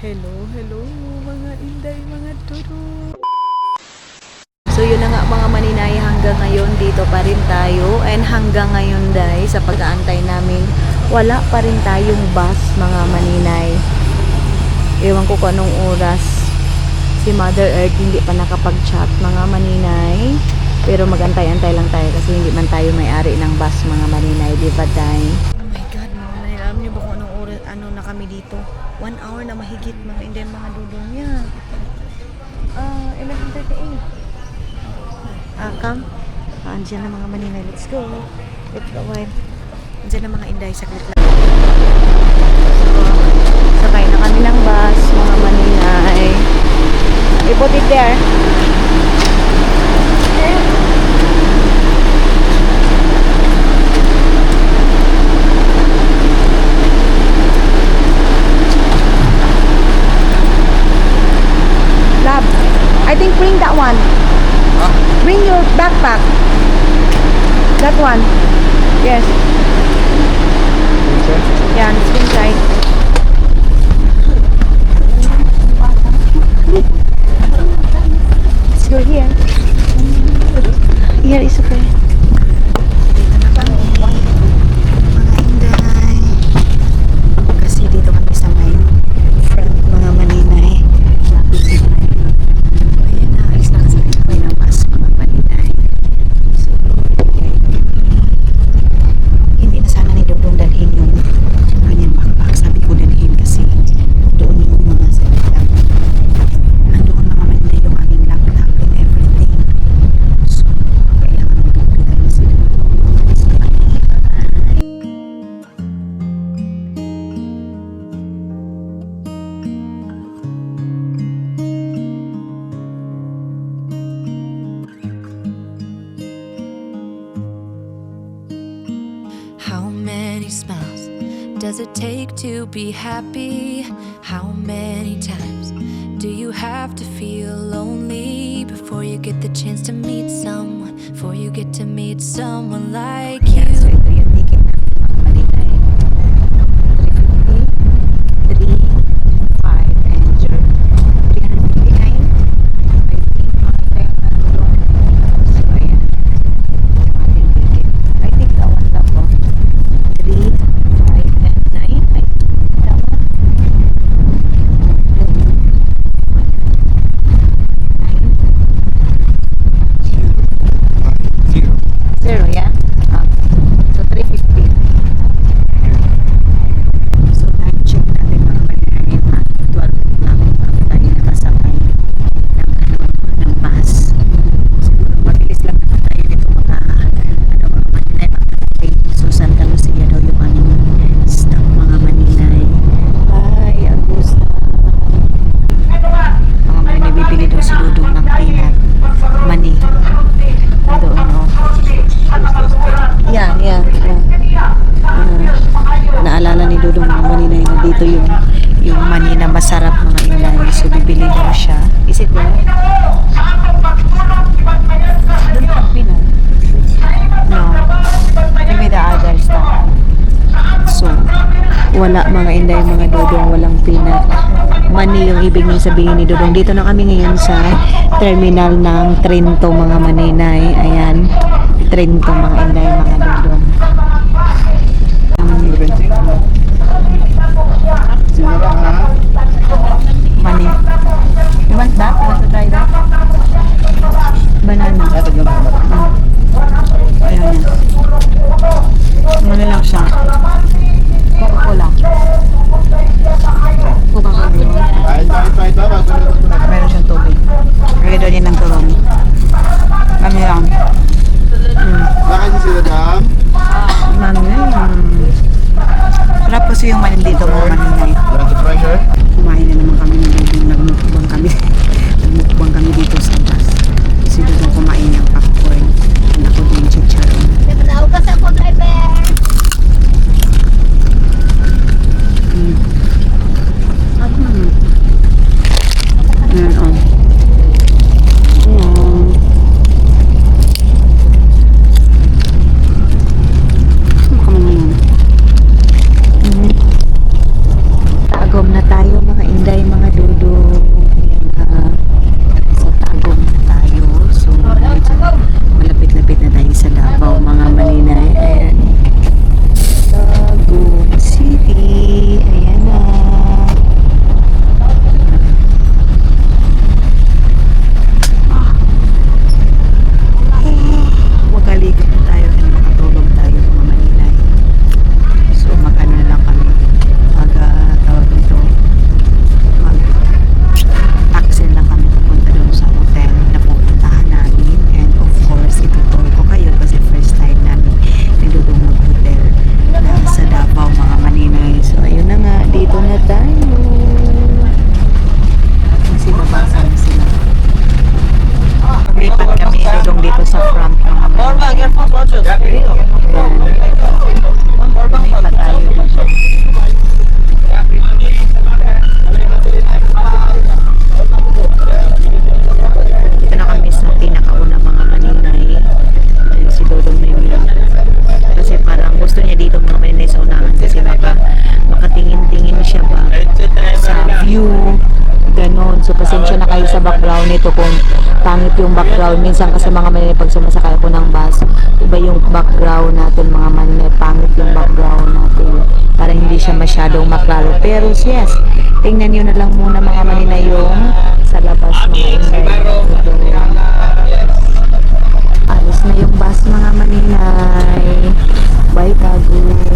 Hello, hello mga inday, mga dudong. So yun na nga mga maninay, hanggang ngayon dito pa rin tayo. And hanggang ngayon day, sa pag-aantay namin, wala pa rin tayong bus mga maninay. Ewan ko kung anong oras. Si Mother Earth hindi pa nakapag-chat mga maninay. Pero magantay-antay lang tayo kasi hindi man tayo may-ari ng bus mga maninay. Di ba day? Oh my God mga maninay, alam niyo ba kung anong oras, ano na kami dito? 1 hour na mahigit mga hindi mga dudong niya. 11:38. Come. Andiyan na mga maninay. Let's go. Let's go. Andiyan na mga inday. Saglit lang. So, sakay na kami ng bus, mga maninay. We put it there. Lab, I think bring that one. Huh? Bring your backpack. That one. Yes. Yeah, it's inside. Let's go here. Here is okay. Dito na kami. Mga inday. Kasi dito kami sa may front mga maninay. Ayan na, alis na kasi kami ng bus mga maninay. So, hindi na sana ni Dodong dalhin yung kanyang backpack. Sabi ko dalhin kasi doon yung mga salita. Andoon mga maninay yung aming laptop and everything. So, kailangan mo dalhin sila. So, bye. How many smiles does it take to be happy? How many times do you have to feel lonely before you get the chance to meet someone? Before you get to meet someone like you? Ayan, so ito yung ticket na mga maninay. 350, 5, and 359. I think mga tayo na doon. So, ayan. Yung ating ticket. I think that one lang po. 3, 5, and 9. I think that one. 9. 0, yeah? So, 350. So, time check natin mga maninay. 12 o'clock bago tayo nakasakay ng bus. Siguro, mabilis lang naman tayo dito mga maninay. So, Santa Lucia daw yung aming stop mga maninay. Bye, Augusta. Mga maninay, bibili daw si Dudong ng peanut money. Doon, no? Yeah. Naalala ni Dudong mga maninay na dito yung mani na masarap mga inay. So, bibili daw siya. Is it there? Don't have peanut. No. Maybe the other stuff. So, wala mga inday, mga Dudong, walang peanut. Mani yung ibig niyong sabihin ni Dudong. Dito na kami ngayon sa terminal ng Trento mga maninay. Ayan. Trento mga inday, mga Dudong. Mani. You want that? You want to try that? Banana. Ayan yan. Mani lang siya. Coca-Cola. Coca-Cola. Meron siyang tubig. Lagay doon yan ng turon. Mani lang. Bakit sila dam? Mani. Sarap kasi yung mani dito mga maninay. You want to try her? Kumain na naman kami ng nagmukbang kami. Nagmukbang kami dito sa bus. Kasi doon kumain ng popcorn. And ako din chicharon. Nagkatawa ka sa ako, driver. Ayan, oh. Tagom na tayo mga inday, mga nito kung pangit yung background. Minsan kasi mga maninay, pag sumasakay ako ng bus, iba yung background natin mga maninay, pangit yung background natin. Para hindi siya masyadong maklaro. Pero yes, tingnan nyo na lang muna mga maninay yung sa labas mga inday. Alis na yung bus mga maninay. Bye bagoy.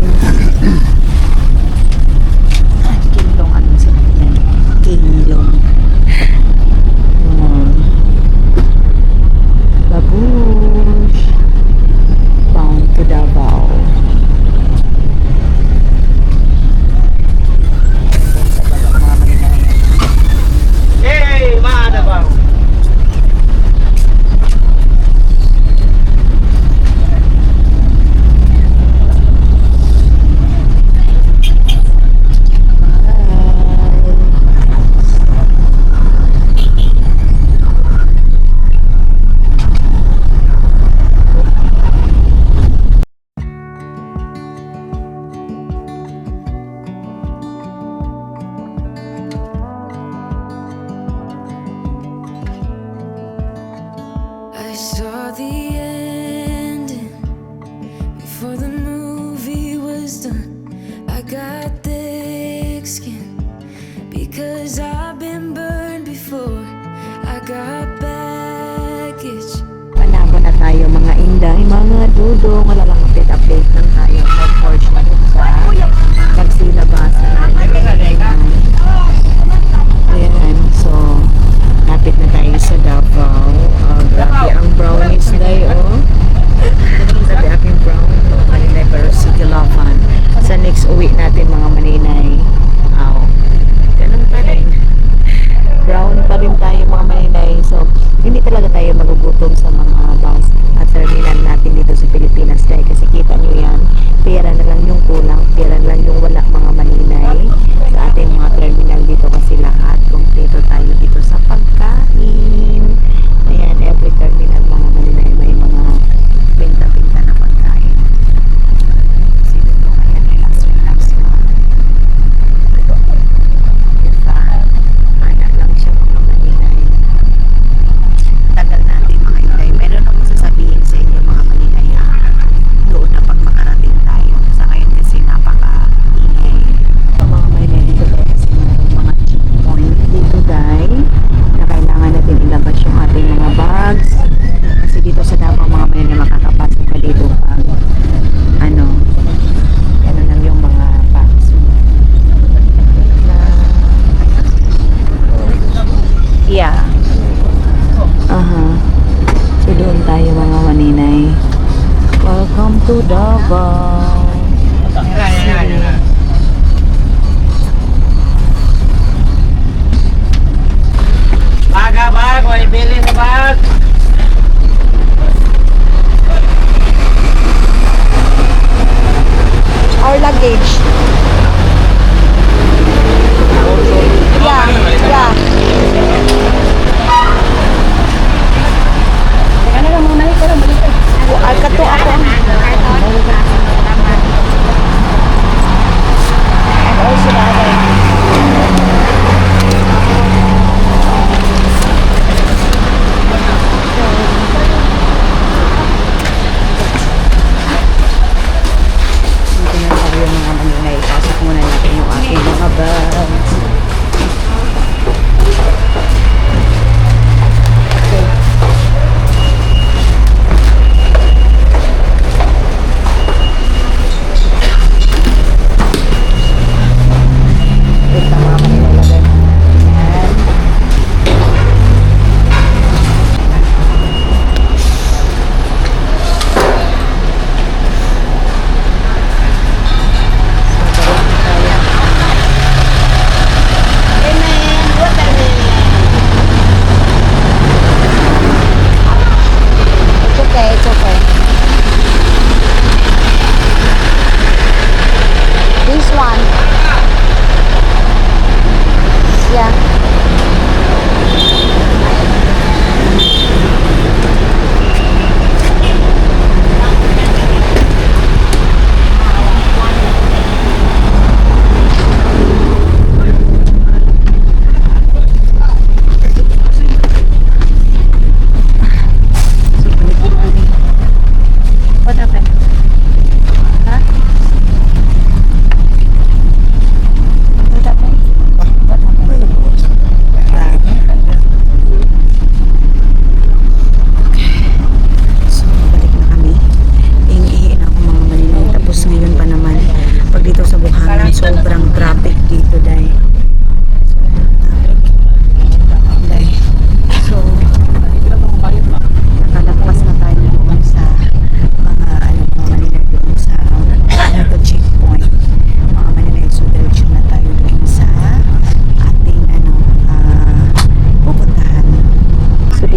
Kinlong ano sa yan? Kinlong. Babush. Bound to Davao. Hey, maada ba? I saw the ending before the movie was done. I got thick skin because I've been burned before. I got baggage. Malabo na tayo mga inday, mga dudong. Malalang update lang tayo. Unfortunate sa pagsilabasan natin. Ayan, so lapit na tayo sa Davao. Grabe ang brownies day, oh. Grabe aking brown maninay, pero City Lofan. Sa next uwi natin mga maninay. Ganun pa rin. Brown pa rin tayo mga maninay. So, hindi talaga tayo magugutom sa mga bus at terminal natin dito sa Pilipinas dahil kasi kita nyo yan.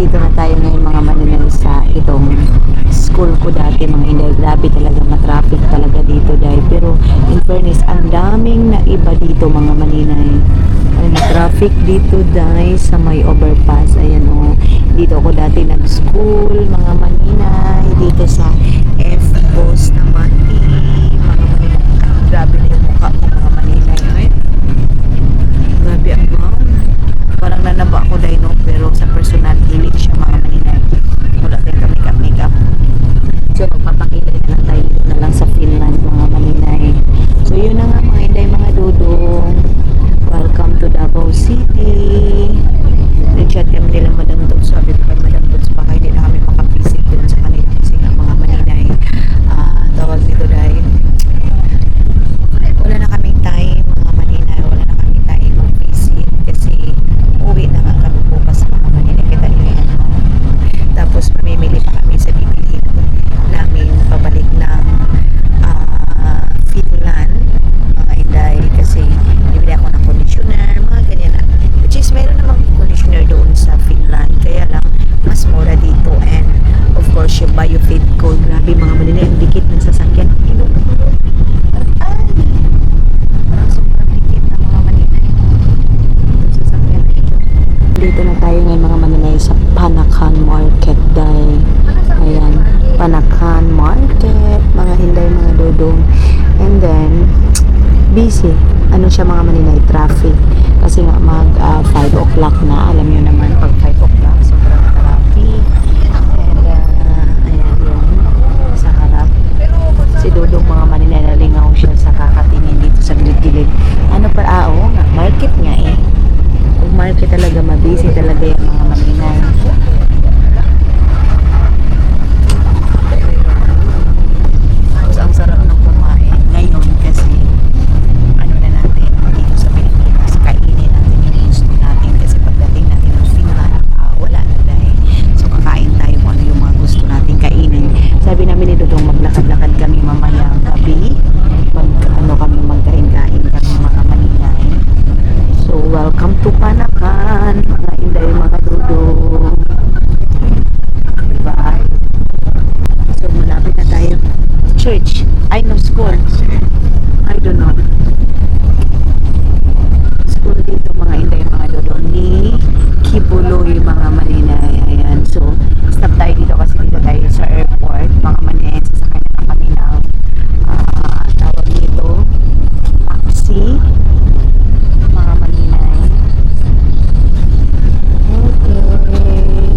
Nandito na tayo ngayon mga maninay sa itong school ko dati mga inday. Grabe talaga, matraffic talaga dito dahil. Pero in fairness, ang daming na iba dito mga maninay. Ay, traffic dito dahil sa may overpass. Ayan o, dito ako dati nag-school mga maninay. Dito sa F-Boss naman mga maninay. Grabe na yung mukha ko mga maninay. Ay, grabe ang bang. Parang nanaba ako dahil no, pero sa personal hilig siya mga maninay. Wala din ka makeup. So magpapakita na lang tayo na lang sa Finland mga maninay. So yun na nga mga inday mga dudong. Welcome to Davao City. Nag-chat kami nila Madam Dogs. Sabi ko kay Madam Dogs baka hindi na kami makavisit dun sa kanila kasi nga mga maninay. Tawag nito dahil wala na kaming time mga maninay. Wala na kaming time mag-visit kasi uwi na nga kami bukas mga maninay. Kita nyo yan. Tapos mamimili pa kami sa bibilhin namin pabalik ng Finland mga inday kasi bibili ako ng conditioner mga ganyan na. Which is meron namang conditioner doon sa Finland kaya lang mas mura dito and of course yung biofit code. Grabe mga maninay yung dikit ng sasakyan. Ay! Sobrang dikit na mga maninay. Yung sasakyan na ito. Dito na tayo ngayon mga maninay sa Panakan Market dahil ayan, Panakan Market mga hinday mga dodong and then busy ano siya mga maninay, traffic kasi nga mag 5 o'clock na, alam nyo naman pag 5 o'clock sobrang traffic and ayan yun sa harap si dodong mga maninay nalingaw siya sa kakatingin dito sa gilid-gilid ano pa, oo nga, market nga eh kung market talaga, mabisi talaga yung mga maninay. So, ang sarap ng kumain ngayon kasi ano na natin dito sa Pilipinas, kainin natin yung gusto natin kasi pagdating natin ng Finland, wala na dahil. So, kakain tayo kung ano yung mga gusto natin kainin. Sabi namin ni Dodong maglakad-lakad kami mamayang gabi. Magkain-kain kami mga maninay. So, welcome to Panakan, mga inday, mga dudong. Diba? So, malapit na tayo. Church. I know school. I don't know. School dito, mga inday, mga dudong ni Kibuloy, mga maninay. Ayan. So, stop tayo dito kasi dito tayo sa airport. Mga maninay, sasakay na kami ng tawag dito, taxi. Mga maninay. Okay.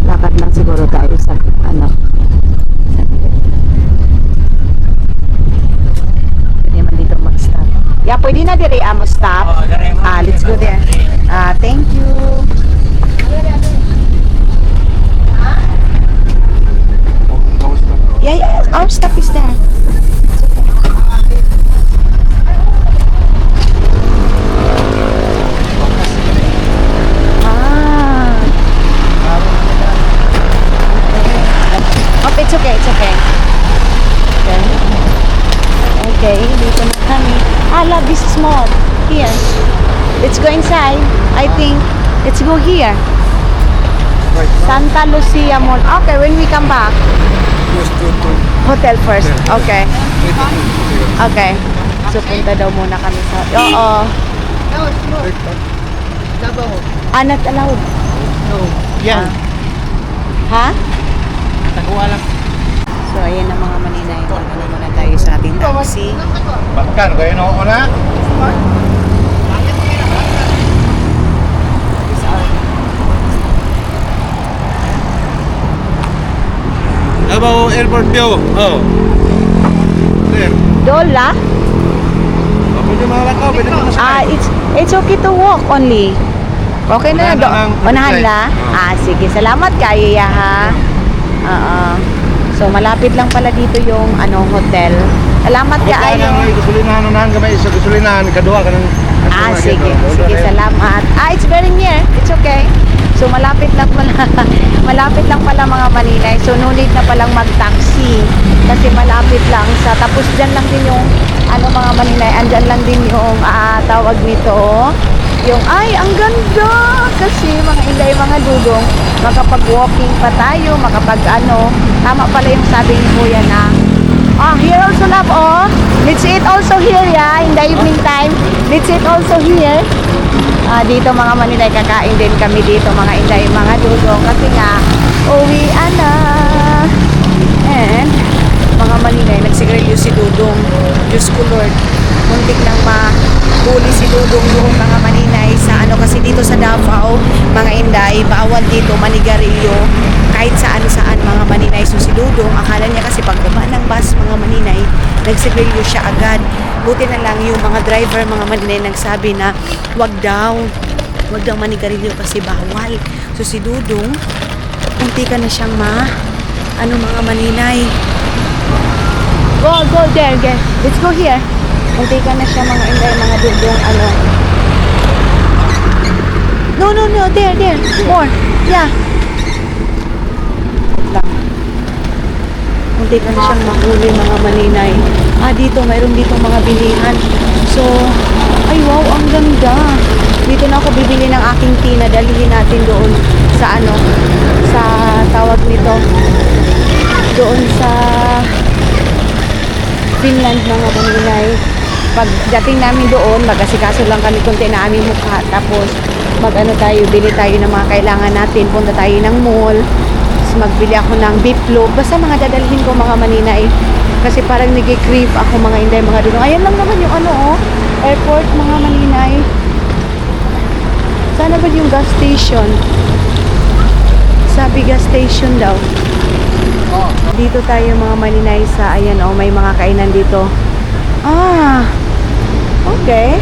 Lakad lang siguro tayo sa ano. Pwede man dito mag-stop. Yeah, pwede na dire mo stop. Let's go there. Thank you. Yeah, our stop is there. It's okay, it's okay. Okay. Okay, dito na kami. Love, this is small. Here. Let's go inside. I think, let's go here. Santa Lucia Mall. Okay, when we come back. Hotel first. Okay. Okay. So, punta daw muna kami sa... Oo. Not allowed. No. Yan. Ha? Takuha lang. So, ayan na mga maninay. Ano muna tayo sa ating taxi. Bakkan, kayo na ako na? Davao Airport view. Oh. There. Dola? Pwede malakaw, pwede masakay. It's okay to walk only. Okay na Unahan do. na ang Unahan flight. na? Sige. Salamat kayo ya ha. So malapit lang pala dito yung hotel. Salamat Kaya kayo. may gasolinahan, unahan ka may isa gasolinahan, kaduha ka ng... Sige. Sige, salamat. It's very near. It's okay. So malapit lang pala, malapit lang pala mga maninay. So no need na palang mag-taxi kasi malapit lang sa, tapos dyan lang din yung mga maninay, andyan lang din yung tawag nito Yung, ay, ang ganda! Kasi mga inday, mga dudong, makapag-walking pa tayo, tama pala yung sabi ni Kuya na, here also love, let's eat also here, yeah, in the evening time. Let's eat also here. Dito mga maninay, kakain din kami dito, mga inday, mga dudong, kasi nga, uwian na. And, mga maninay, nagsigarilyo si Dudong. Diyos ko Lord, muntik nang mahuli si Dudong doon, mga maninay, sa kasi dito sa Davao, mga inday, bawal dito manigarilyo kahit saan mga maninay. So si Dudong, akala niya kasi pagbaba ng bus, mga maninay, nagsigarilyo siya agad. Buti na lang yung mga driver, mga maninay, nagsabi na wag daw manigarilyo kasi bawal. So si Dudong, muntik na siyang mga maninay. Go there. Let's go here. Muntikan na siya, mga inday, mga dudong, No, there. More. Yeah. Lang. Muntikan na siyang mahuli, mga maninay. Dito, mayroon dito mga bilihan. So, ay wow, ang ganda. Dito na ako bibili ng aking tina. Dalhin natin doon sa sa tawag nito. Doon sa Finland, mga maninay. Pagdating namin doon, mag-asikaso lang kami konti na aming mukha. Tapos, bili tayo ng mga kailangan natin. Punta tayo ng mall. Tapos, magbili ako ng beefloaf. Basta mga dadalhin ko, mga maninay. Kasi parang nag-crave ako, mga inday, mga dudong. Ayan lang naman yung airport, mga maninay. Sana ba yung gas station? Sabi gas station daw. Dito tayo, mga maninay, sa may mga kainan dito. Okay.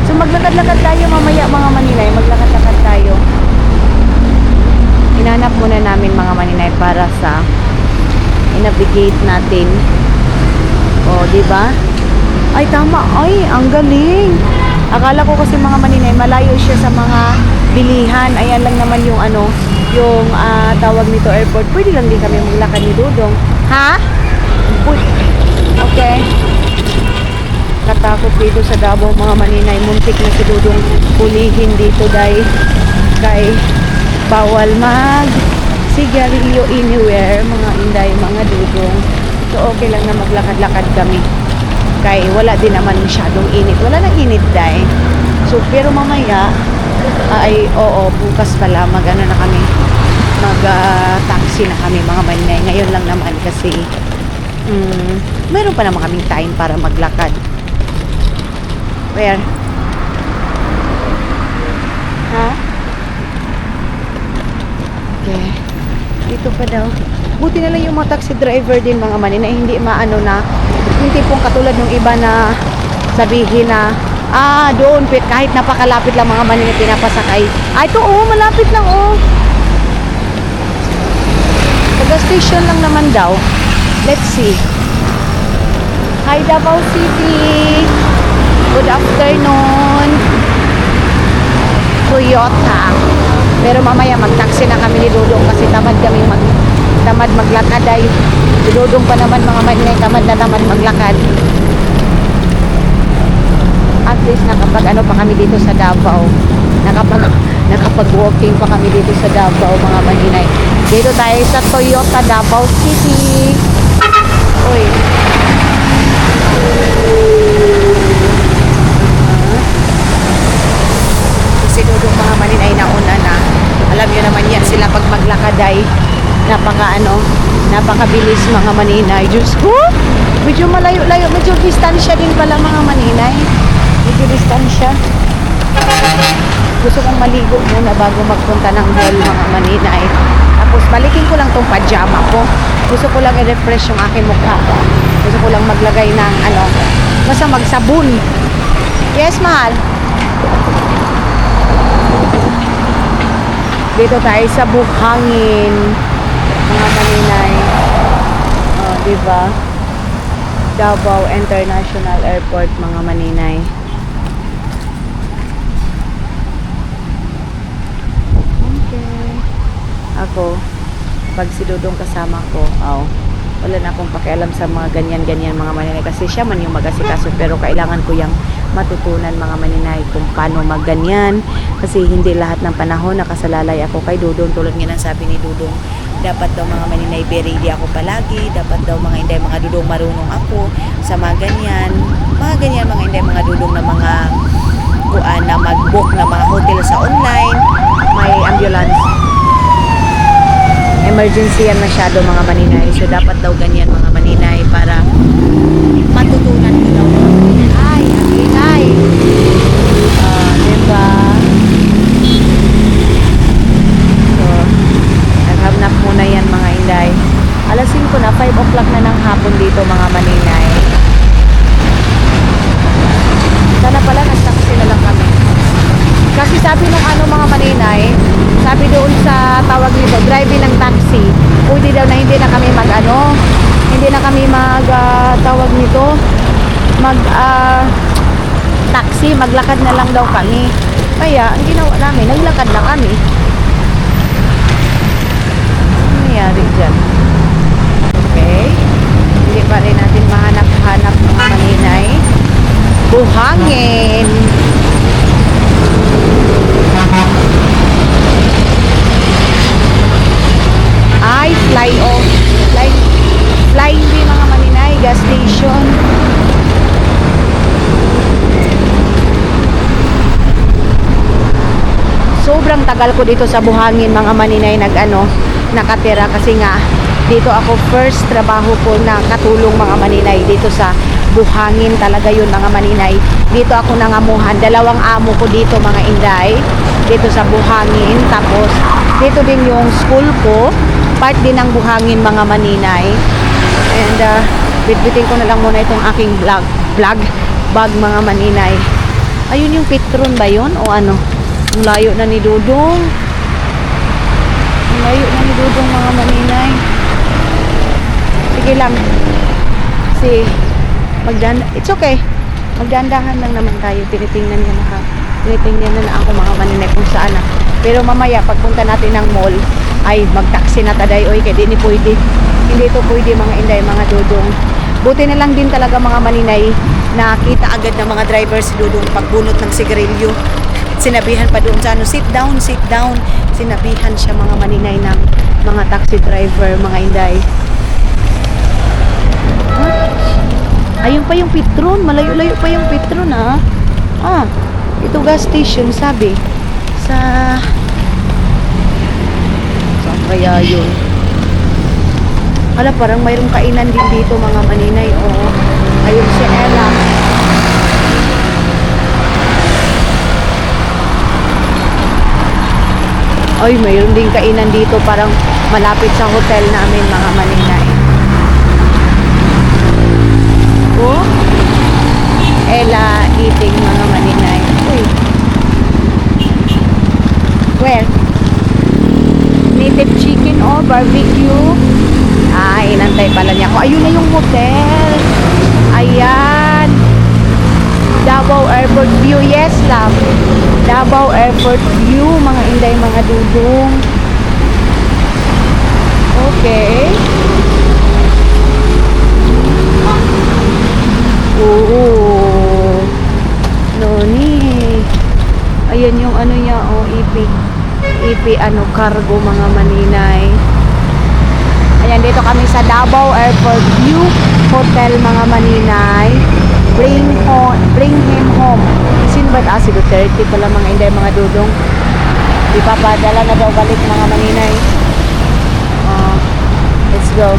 So maglakad-lakad tayo mamaya, mga maninay. Maglakad-lakad tayo. Inanap muna namin, mga maninay, para sa i-navigate natin. Di ba? Ay, tama. Ay, ang galing. Akala ko kasi, mga maninay, malayo siya sa mga bilihan. Ayan lang naman yung yung tawag nito, airport. Pwede lang din kami maglakad ni Dudong. Ha? Okay. Katakot dito sa Davao, mga maninay. Muntik na si Dudong hulihin dito dahil kay bawal sigarilyo anywhere, mga inday, mga dudong. So okay lang na maglakad-lakad kami. Kay wala din naman masyadong init. Wala nang init dahil. So pero mamaya bukas pala na kami. Mag-taxi na kami, mga maninay. Ngayon lang naman kasi mayroon pa naman kaming time para maglakad. Where? Ha? Okay. Dito pa daw. Buti na lang yung mga taxi driver din, mga maninay. Hindi yung tipong katulad ng iba na sabihin na doon, kahit napakalapit lang, mga maninay, pinapasakay. Ito, malapit lang, gas station lang naman daw. Let's see. Hi, Davao City. Good afternoon. Toyota. Pero mamaya mag-taxi na kami ni Dudong kasi tamad maglakad ay. Si Dudong pa naman, mga maninay, tamad maglakad. At least nakapag pa kami dito sa Davao. Nakapag-walking pa kami dito sa Davao, mga maninay. Dito tayo sa Toyota Davao City. Uy. Kasi Dudong, mga maninay, nauna na. Alam nyo naman yan sila pag maglakad ay napakabilis, mga maninay. Diyos ko, medyo malayo-layo. Medyo distansya din pala, mga maninay. Medyo distansya. Gusto kong maligo muna bago magpunta ng mall, mga maninay. Tapos balikin ko lang tong pajama ko. Gusto ko lang i-refresh yung aking mukha. Gusto ko lang maglagay ng basta magsabon. Yes, mahal. Dito tayo sa Buhangin, mga maninay. Diba? Davao International Airport, mga maninay. Ako, pag si Dudong kasama ko, wala na akong pakialam sa mga ganyan-ganyan, mga maninay, kasi siya man yung mag-asikaso, pero kailangan ko yung matutunan mga maninay kung paano magganyan. Kasi hindi lahat ng panahon nakasalalay ako kay Dudong. Tulad nga ng sabi ni Dudong, dapat daw mga maninay be ready ako palagi. Dapat daw mga inday mga Dudong marunong ako sa mga ganyan. Mga ganyan mga inday mga Dudong na mga kuan na mag-book na mga hotel sa online. May ambulance. Emergency yan masyado mga maninay. So dapat daw ganyan mga maninay para matutunan ko daw. Ay, ang ingay. Diba? So, naghanap muna yan mga inday. Alas 5 na, 5 o'clock na ng hapon dito mga maninay. Sana pala nag-taxi na lang kami. Kasi sabi nung mga maninay, sabi doon sa tawag nito, driving ng taxi, pwede daw na hindi na kami hindi na kami tawag nito, taxi, maglakad na lang daw kami. Kaya, ang ginawa namin, naglakad na kami. Ano nangyari dyan? Okay. Hindi pa rin natin mahanap-hanap mga maninay. Buhangin. Ay, fly hindi mga maninay, gas station. Sobrang tagal ko dito sa Buhangin mga maninay nakatira kasi nga dito ako first trabaho ko na katulong mga maninay dito sa Buhangin talaga yun mga maninay. Dito ako nangamuhan, 2 amo ko dito mga inday dito sa Buhangin. Tapos dito din yung school ko, part din ng Buhangin mga maninay. And bitbitin ko na lang muna itong aking bag mga maninay. Ayun yung Petron ba yun o ano? Ang layo na ni Dudong. Ang layo na ni Dudong mga maninay. Sige lang. It's okay. Magdandahan lang naman tayo. Tinitingnan na ako mga maninay kung saan na. Pero mamaya pagpunta natin ng mall, ay mag-taxi na taday. Oy, kaya di pwede. Hindi ito pwede mga inday, mga Dudong. Buti na lang din talaga mga maninay, nakita agad ng mga driver si Dudong pagbunot ng sigarilyo. Sinabihan pa doon sa sit down. Sinabihan siya mga maninay ng mga taxi driver, mga inday. Ayun pa yung Petron, malayo-layo pa yung Petron ito gas station sabi saan kaya yun? Parang mayroong kainan din dito mga maninay. Oo, ayun si Ella. Ay, mayroon din kainan dito parang malapit sa hotel namin mga maninay. Oh, Ella eating mga maninay. Uy. Where? Native chicken or barbecue? Inantay pala niya ako. Ayun na yung hotel. Ayan. Davao Airport View. Yes, love. Davao Airport View. Mga inday, mga Dudong. Okay. Oo. Noni. Ayan yung niya, EP cargo mga maninay. Ayan, dito kami sa Davao Airport View Hotel mga maninay. Bring him home. Sino ba? Si Duterte pala mga inday, mga Dudong. Ipapadala na daw balik mga maninay. Let's go.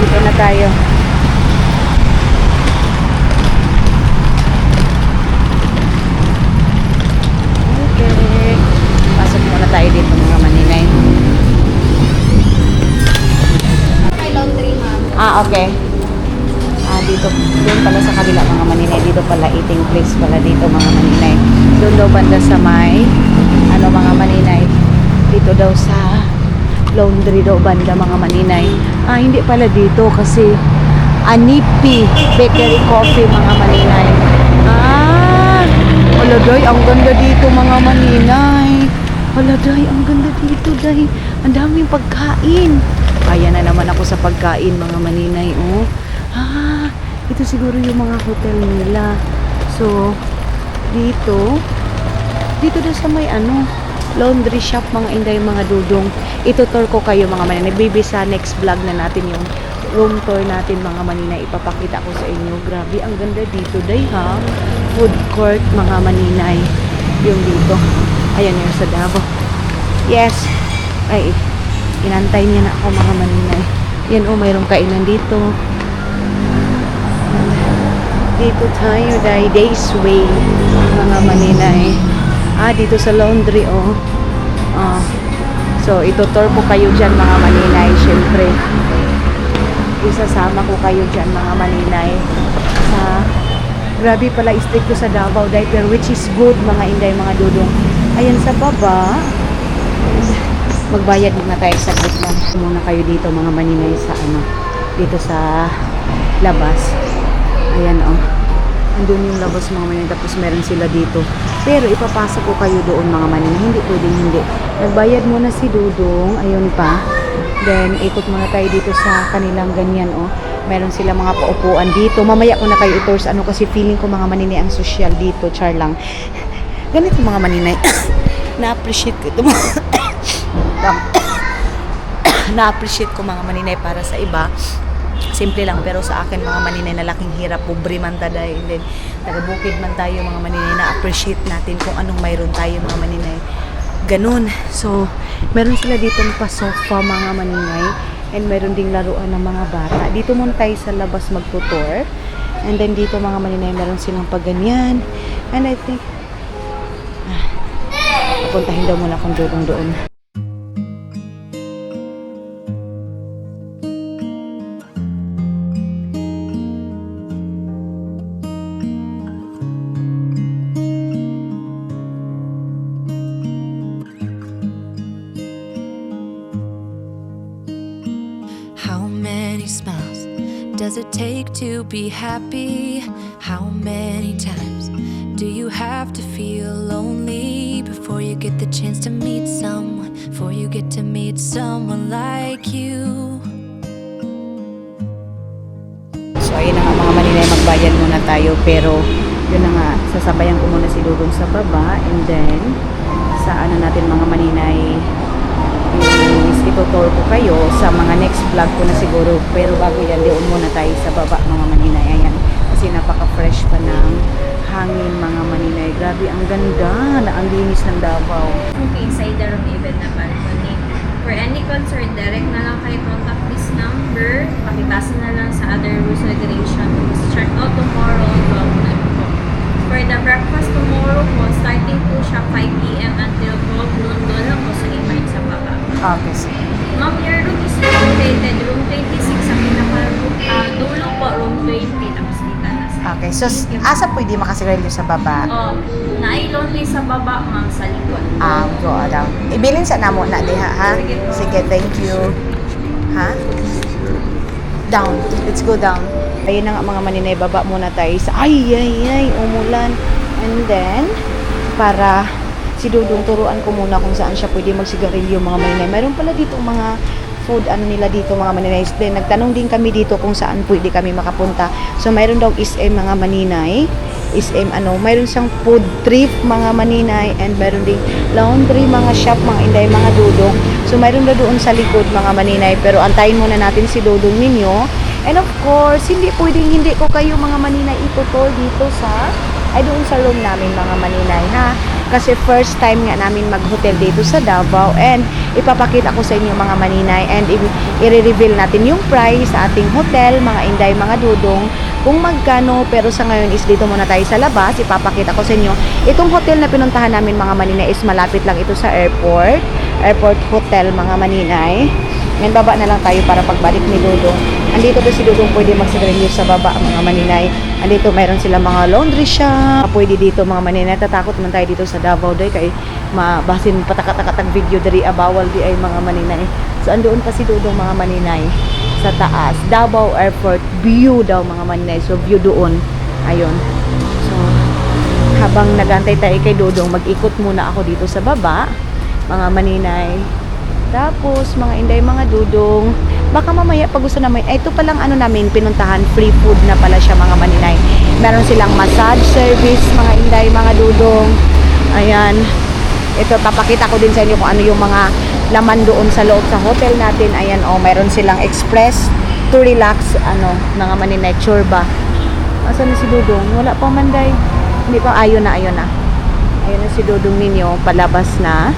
Dito na tayo. Okay. Pasok muna tayo dito mga maninay. May laundry, ma'am. Okay. Dito. Doon pala sa kabila mga maninay. Dito pala eating place pala dito mga maninay. Doon daw banda sa may mga maninay. Dito daw sa laundry daw banda mga maninay. Hindi pala dito kasi Anipi Bakery Coffee mga maninay. Aladay, ang ganda dito mga maninay. Aladay, ang ganda dito day. Ang daming pagkain. Kaya na naman ako sa pagkain mga maninay. Ito siguro yung mga hotel nila. So So, dito daw sa may laundry shop mga inday mga dudong. Itutur ko kayo mga maninay. Baby sa next vlog na natin yung room tour natin mga maninay. Ipapakita ko sa inyo. Grabe, ang ganda dito day ha. Food court mga maninay. Yung dito. Ayan yung sa Davao. Yes. Ay, inantay niya na ako mga maninay. Yan mayroong kainan dito. Dito tayo day. Days way mga maninay. Dito sa laundry, So, itutur ko kayo dyan, mga maninay. Siyempre, isasama ko kayo dyan, mga maninay. Grabe pala, strict ko sa Davao diaper, which is good, mga inday, mga dudong. Ayan sa baba. Magbayad muna tayo sa saglit lang. Muna kayo dito, mga maninay, dito sa labas. Ayan, andun yung labas mga maninay, tapos meron sila dito. Pero ipapasok ko kayo doon mga maninay, hindi pwedeng hindi. Nagbayad muna si Dudong, ayun pa. Then ikot muna tayo dito sa kanilang ganyan Meron sila mga paupuan dito. Mamaya ko na kayo i-tours kasi feeling ko mga maninay ang social dito, char lang. Ganito mga maninay. Na-appreciate ko ito. Na-appreciate ko mga maninay para sa iba. Simple lang, pero sa akin mga maninay na laking hirap, pobre man taday, and then taga-bukid man tayo mga maninay, na-appreciate natin kung anong mayroon tayo mga maninay. Ganun. So, meron sila dito pa sofa mga maninay, and meron ding laruan ng mga bata. Dito muna tayo sa labas magtutor, and then dito mga maninay, meron silang pagganyan, and I think, puntahin daw muna kung doon. How many smiles does it take to be happy? How many times do you have to feel lonely before you get the chance to meet someone? Before you get to meet someone like you? So ayun na nga mga maninay, magbayad muna tayo, pero yun na nga, sasabayan ko muna si Dudong sa baba, and then sa natin mga maninay, is itutur ko kayo sa mga next vlog ko na siguro, pero bago yan, doon muna tayo sa baba mga maninay. Ayan, kasi napaka-fresh pa ng hangin mga maninay. Grabe, ang ganda na ang linis ng Davao. Okay, inside the room even na balcony. For any concern, direct na lang kayo contact this number. Pakipasa na lang sa other rules and regulation. Start out tomorrow, 12 na po. For the breakfast tomorrow po, starting po siya 5 p.m. until 12 noon. Doon lang po sa invite sa baba. Okay, so Ma'am, your room is located room 26 sa dulo po, room 20. Tapos kita na sa okay, so asa pwede makasigarilyo sa baba? na-lonely sa baba, ma'am, sa likod. Go daw. Ibilin sa namo na diha, ha? Sige, thank you. Ha? Down. Let's go down. Ayun na nga mga maninay, baba muna tayo sa umulan. And then, para si Dudong turuan ko muna kung saan siya pwede magsigarilyo mga maninay. Mayroon pala dito mga food nila dito mga maninay. Then, nagtanong din kami dito kung saan pwede kami makapunta. So, mayroon daw SM mga maninay. SM mayroon siyang food trip mga maninay, and mayroon ding laundry mga shop mga inday mga Dudong. So, mayroon daw doon sa likod mga maninay. Pero antayin muna natin si Dudong ninyo. And of course, hindi ko kayo mga maninay itutur dito doon sa room namin mga maninay, ha? Kasi first time nga namin mag-hotel dito sa Davao, and ipapakita ko sa inyo mga maninay, and i-reveal natin yung price sa ating hotel, mga inday, mga Dudong, kung magkano. Pero sa ngayon is dito muna tayo sa labas, ipapakita ko sa inyo. Itong hotel na pinuntahan namin mga maninay is malapit lang ito sa airport hotel mga maninay. Ngayon baba na lang tayo para pagbalik ni Dudong. Andito to si Dudong pwede magsigarilyo sa baba mga maninay. Andito mayroon sila mga laundry shop. Pwede dito mga maninay. Tatakot man tayo dito sa Davao day kay mabasin patakatakatag video dari bawal di ay mga maninay. So andoon pa si Dudong mga maninay sa taas. Davao Airport view daw mga maninay. So view doon. Ayun. So habang nagantay tayo kay Dudong, mag-ikot muna ako dito sa baba mga maninay. Tapos, mga inday, mga Dudong, Baka mamaya pag gusto namin, ito palang ano namin pinuntahan, free food na pala siya mga maninay. Meron silang massage service, mga inday, mga dudong. Ayan. Ito, papakita ko din sa inyo kung ano yung mga laman doon sa loob sa hotel natin. Ayan, oh, meron silang express to relax, ano, mga maninay, churba. Asan na si Dudong? Wala pa manday. Hindi pa, ayun na, ayun na. Ayun na si Dudong ninyo, palabas na.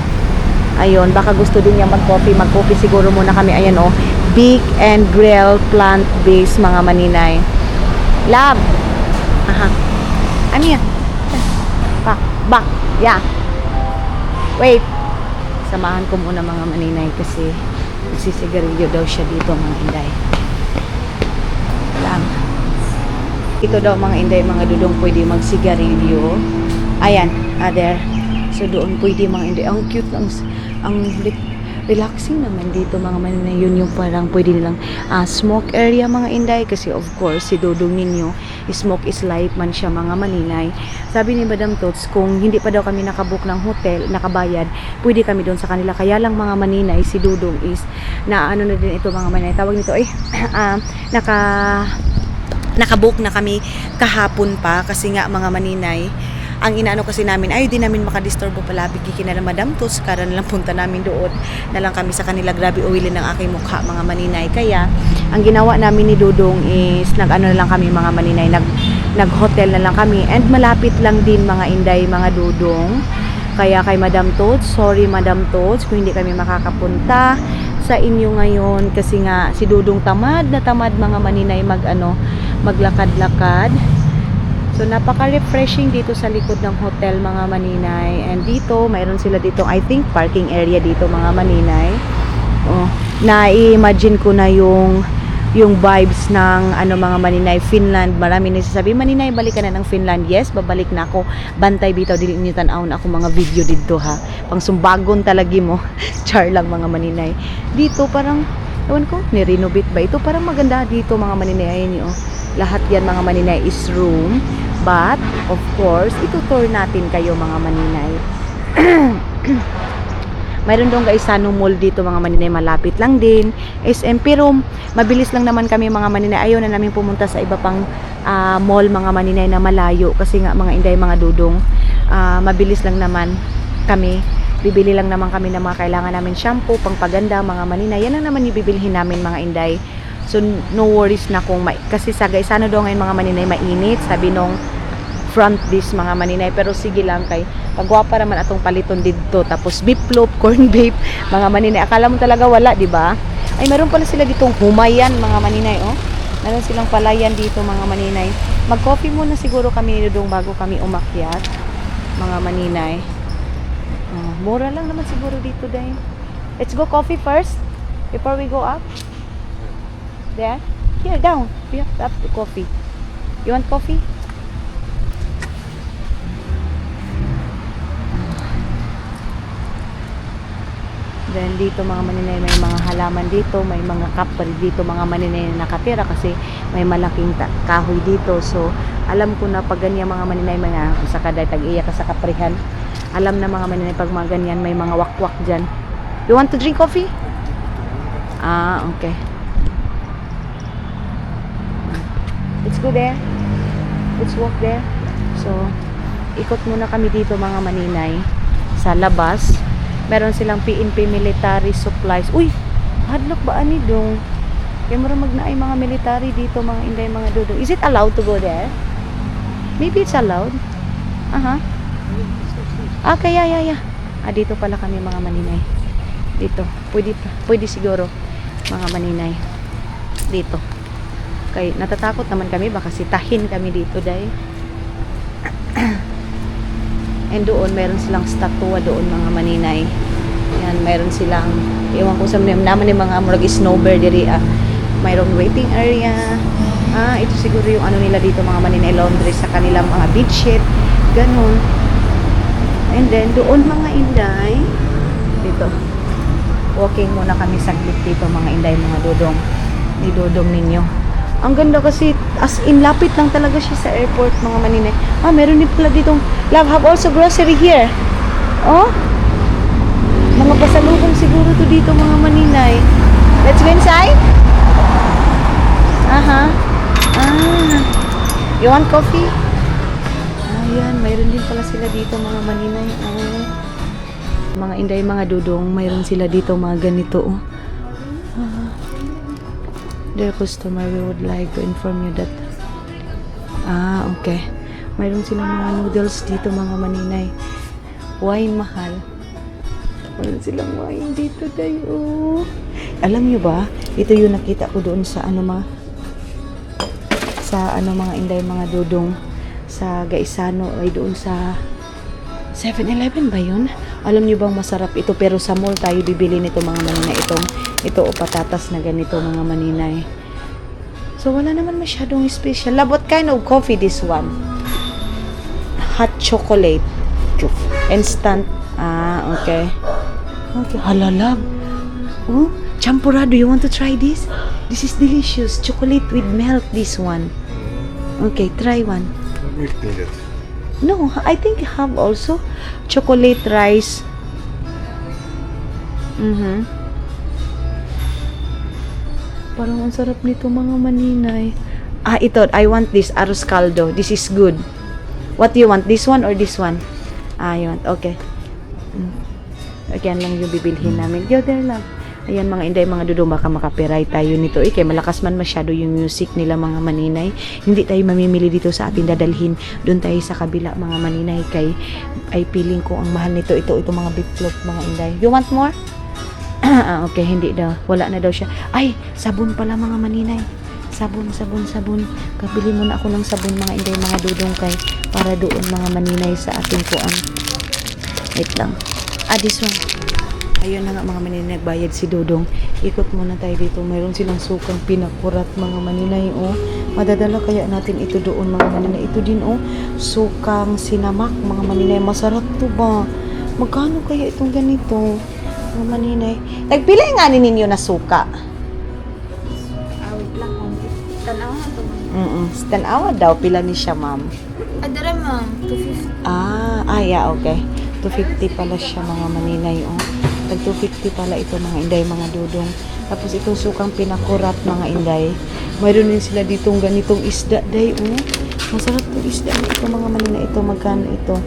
Ayun, baka gusto din niya mag-coffee. Mag-coffee siguro muna kami. Ayan, oh, big and grill plant-based mga maninay. Love! Aha. Ano yan? Back. Yeah. Wait. Samahan ko muna mga maninay kasi nagsisigarilyo daw siya dito mga inday. Lang. Ito daw mga inday, mga dudong pwede magsigarilyo. Ayan, there. So doon pwede mga inday. Ang cute, ang relaxing naman dito mga maninay. Yun yung parang pwede nilang smoke area mga inday. Kasi of course, si Dudong ninyo, smoke is life man siya mga maninay. Sabi ni Madam Tots, kung hindi pa daw kami nakabook ng hotel, nakabayad, pwede kami doon sa kanila. Kaya lang mga maninay, si Dudong is, na ano na din ito mga maninay. Tawag nito ay, nakabook na kami kahapon pa. Kasi nga mga maninay, ang inaano kasi namin, ay di namin makadisturbo pala, bigyan na Madam Tots, kara na lang punta namin doon, na lang kami sa kanila, grabe uwilin ng aking mukha mga maninay. Kaya, ang ginawa namin ni Dudong is, nag-ano na lang kami mga maninay, nag-hotel na lang kami, and malapit lang din mga inday, mga Dudong. Kaya kay Madam Tots, sorry Madam Tots, kung hindi kami makakapunta sa inyo ngayon, kasi nga, si Dudong tamad na tamad mga maninay, maglakad-lakad. So, napaka-refreshing dito sa likod ng hotel, mga maninay. And dito, mayroon sila dito, I think, parking area dito, mga maninay. Oh, na-imagine ko na yung vibes ng, ano, mga maninay, Finland. Marami nagsasabi, maninay, balik ka na ng Finland. Yes, babalik na ako. Bantay bitaw, dili niyo tanaw na ako mga video dito, ha. Pang sumbagon talagi mo. Char lang, mga maninay. Dito, parang, ewan ko, nirenovate ba? Ito, parang maganda dito, mga maninay. Ayan niyo, oh. Lahat yan mga maninay is room, but of course itutour natin kayo mga maninay. Mayroon doon guys Sano Mall dito mga maninay, malapit lang din SM, pero mabilis lang naman kami mga maninay. Ayaw na namin pumunta sa iba pang mall mga maninay na malayo, kasi nga mga inday, mga dudong, mabilis lang naman kami. Bibili lang naman kami ng mga kailangan namin, shampoo, pangpaganda mga maninay. Yan lang naman yung bibilhin namin mga inday. So, no worries na kung kasi sa Gaisano daw ngayon mga maninay mainit, sabi nung front dish mga maninay. Pero sige lang kay, pagwapa naman atong paliton dito. Tapos beef loaf, corn beef, mga maninay. Akala mo talaga wala, di ba? Ay, meron pala sila ditong humayan mga maninay, oh. Meron silang palayan dito mga maninay. Mag-coffee muna siguro kami ni Dudong bago kami umakyat, mga maninay. Mura lang naman siguro dito dahil. Let's go coffee first before we go up. There? Here, down. We have up to coffee. You want coffee? Then dito mga maninay, may mga halaman dito, may mga kapal dito mga maninay na nakatira kasi may malaking kahoy dito. So, alam ko na pag ganyan mga maninay, mga kung sa kaday tag-iya ka sa kaprihan, alam na mga maninay pag mga ganyan, may mga wakwak dyan. You want to drink coffee? Okay. Let's go there. Let's walk there. So, ikot muna kami dito mga maninay sa labas. Meron silang PNP military supplies. Uy, hadlock ba ani dong? Kaya mura magnaay mga military dito mga inday, mga dudong. Is it allowed to go there? Maybe it's allowed. Okay, yeah. Dito pala kami mga maninay. Dito. Pwede siguro mga maninay. Dito. Kay natatakot naman kami, baka sitahin kami dito dahil. And doon meron silang statua doon mga maninay. Yan, meron silang, iwan ko sa naman yung mga murag snowbird diri. Mayroong waiting area. Ito siguro yung ano nila dito mga maninay, laundry sa kanilang mga bedsheet, ganun. And then doon mga inday, dito. Walking muna kami saglit dito mga inday, mga dudong. Ni dudong ninyo. Ang ganda kasi, as in, lapit lang talaga siya sa airport, mga maninay. Meron din pala ditong, love, have also grocery here. Oh, mga pasalubong siguro to dito, mga maninay. Let's go inside. Aha. Ah. You want coffee? Ayan, mayroon din pala sila dito mga maninay. Oh. Mga inday, mga dudong, mayroon sila dito mga ganito. Oh. Dear customer, we would like to inform you that okay. Mayroon silang mga noodles dito mga maninay. Wine mahal. Mayroon silang wine dito tayo. Alam nyo ba, ito yung nakita ko doon sa mga inday, mga dudong sa Gaisano ay doon sa 7-Eleven ba yun? Alam nyo bang masarap ito, pero sa mall tayo bibili nito mga maninay. Ito o patatas na ganito mga maninay. So wala naman masyadong special. Love, what kind of coffee this one? Hot chocolate. Instant. Okay. Okay. Hala, love. Oh, champurrado. You want to try this? This is delicious. Chocolate with milk, this one. Okay, try one. Milk needed. No, I think you have also chocolate rice. Parang ang sarap nito mga maninay. Ito, I want this arroz caldo. This is good. What do you want? This one or this one? You want? Okay. Again lang yung bibilhin namin. Go there lang. Ayan mga inday, mga dudong, baka makapiray tayo nito. Kaya malakas man masyado yung music nila mga maninay. Hindi tayo mamimili dito sa atin dadalhin. Doon tayo sa kabila mga maninay. Kay ay feeling ko ang mahal nito. Ito mga beef float mga inday. You want more? Okay, hindi daw. Wala na daw siya. Ay, sabon pala mga maninay. Sabon. Kabili muna ako ng sabon mga inday, mga dudong kay para doon mga maninay sa ating kuan. Wait lang. This one. Ayun na nga mga maninay, nagbayad si Dudong. Ikot muna tayo dito. Mayroon silang sukang pinakurat mga maninay. Oh. Madadala kaya natin ito doon mga maninay. Ito din sukang sinamak mga maninay. Masarap to ba? Magkano kaya itong ganito? Mga maninay. Nagpili nga ninyo na suka. Wait lang. Tanawa na ito. Tanawa daw. Pila ni siya, ma'am? Adara, ma'am. 250. Yeah, okay. 250 pala siya mga maninay. Tag 250 pala ito mga inday, mga dudong. Tapos itong sukang pinakurat mga inday. Mayroon din sila ditong ganitong isda day. Masarap itong isda na ito mga maninay. Ito magkano ito?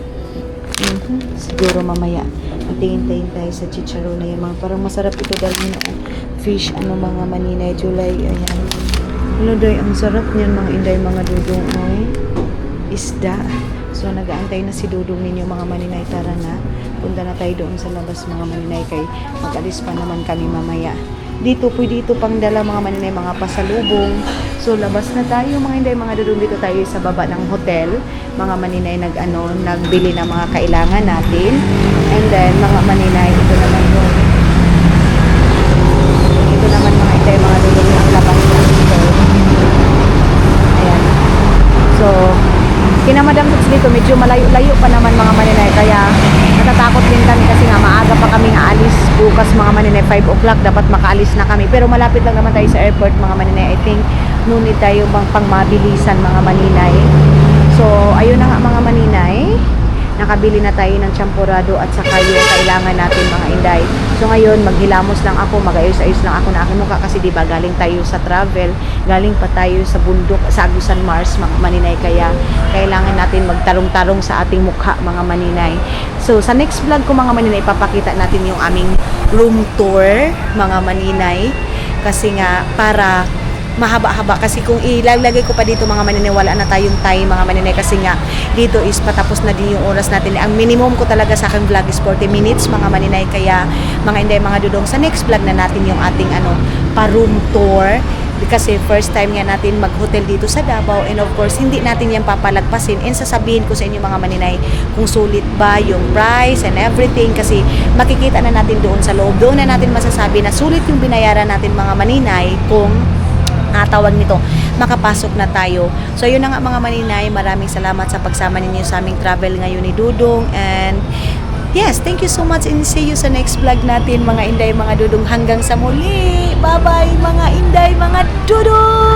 Siguro mamaya. Magtingin-tingin tayo sa chicharon na yan. Parang masarap ito dahil fish mga maninay. July, ayan. Day, ang sarap niyan mga inday, mga dudong. Isda. So, nag-aantay na si Dudong ninyo mga maninay. Tara na. Punta na tayo doon sa labas mga maninay kay mag-alis pa naman kami mamaya. Dito, pwede ito pang dala mga maninay, mga pasalubong. So, labas na tayo mga inday, mga Dudong. Dito tayo sa baba ng hotel. Mga maninay nagbili ng mga kailangan natin. And then, mga maninay, ito naman yung mga inday, mga Dudong yung labas na dito. Ayan. So, kinamadam dito, medyo malayo-layo pa naman mga maninay, kaya natatakot din kami kasi nga maaga pa kami aalis bukas mga maninay, 5 o'clock dapat makaalis na kami, pero malapit lang naman tayo sa airport mga maninay. I think no need tayo pang mabilisan mga maninay. So ayun na nga mga maninay, nakabili na tayo ng champurrado at saka yung kailangan natin mga inday. So ngayon maghilamos lang ako, mag-ayos-ayos lang ako na aking mukha kasi diba galing tayo sa travel, galing pa tayo sa bundok sa Agusan Mars mga maninay, kaya kailangan natin magtarong-tarong sa ating mukha mga maninay. So sa next vlog ko mga maninay, ipapakita natin yung aming room tour mga maninay, kasi nga para mahaba-haba, kasi kung ilalagay ko pa dito mga maninay, wala na tayong time mga maninay, kasi nga dito is patapos na din yung oras natin. Ang minimum ko talaga sa aking vlog is 40 minutes mga maninay, kaya mga inday, mga dudong, sa next vlog na natin yung ating pa-room tour, kasi first time nga natin mag-hotel dito sa Davao, and of course hindi natin yan papalagpasin, and sasabihin ko sa inyo mga maninay kung sulit ba yung price and everything, kasi makikita na natin doon sa loob, doon na natin masasabi na sulit yung binayaran natin mga maninay kung tawag nito, makapasok na tayo. So yun na nga mga maninay, maraming salamat sa pagsama ninyo sa aming travel ngayon ni Dudong, and yes, thank you so much, and see you sa next vlog natin mga inday, mga dudong. Hanggang sa muli, bye bye mga inday, mga dudong.